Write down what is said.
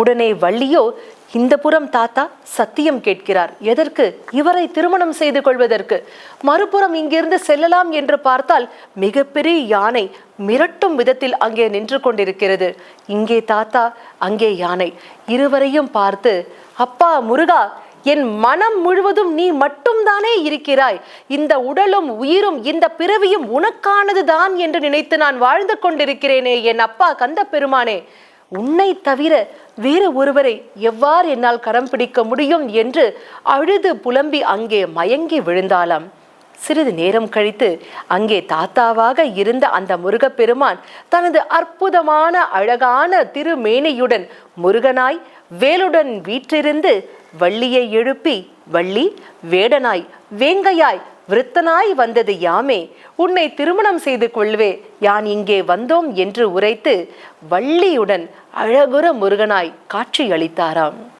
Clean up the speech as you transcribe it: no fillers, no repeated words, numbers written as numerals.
உடனே வள்ளியோ இந்த புறம் தாத்தா சத்தியம் கேட்கிறார். எதற்கு? இவரை திருமணம் செய்து கொள்வதற்கு. மறுபுறம் இங்கிருந்து செல்லலாம் என்று பார்த்தால் மிகப்பெரிய யானை மிரட்டும் விதத்தில் அங்கே நின்று கொண்டிருக்கிறது. இங்கே தாத்தா, அங்கே யானை. இருவரையும் பார்த்து, அப்பா முருகா, என் மனம் முழுவதும் நீ மட்டும்தானே இருக்கிறாய். இந்த உடலும் உயிரும் இந்த பிறவியும் உனக்கானதுதான் என்று நினைத்து நான் வாழ்ந்து கொண்டிருக்கிறேனே என் அப்பா கந்த பெருமானே, உன்னை தவிர வேறு ஒருவரை எவ்வாறு என்னால் கரம் பிடிக்க முடியும் என்று அழுது புலம்பி அங்கே மயங்கி விழுந்தாளாம். சிறிது நேரம் கழித்து அங்கே தாத்தாவாக இருந்த அந்த முருகப்பெருமான் தனது அற்புதமான அழகான திருமேனியுடன் முருகனாய் வேலுடன் வீற்றிருந்து வள்ளியை எழுப்பி, வள்ளி, வேடனாய் வேங்கையாய் விருத்தனாய் வந்தது யாமே, உன்னை திருமணம் செய்து கொள்வே யான் இங்கே வந்தோம் என்று உரைத்து வள்ளியுடன் அழகுற முருகனாய் காட்சியளித்தாராம்.